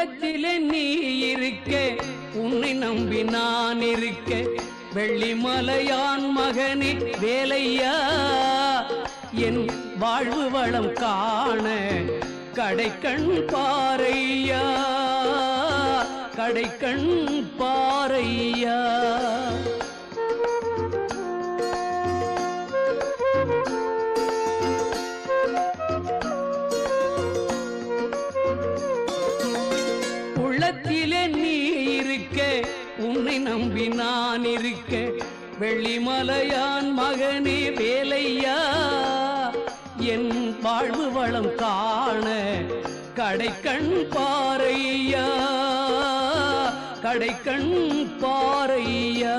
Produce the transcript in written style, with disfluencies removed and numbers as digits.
உள்ளத்திலே நீ இருக்க உன்னை நம்பி நான் இருக்க வெள்ளிமலையான் மகனே வேலையா என் வாழ்வு வளம் காண கடைக்கண் பாரையா கடைக்கண் பாரையா உள்ளத்திலே நீ இருக்க உன்னை நம்பி நான் இருக்க வெள்ளிமலையான் மகனே வேலையா என் வாழ்வு வளம் காண கடைக்கண் பாரையா கடைக்கண் பாரையா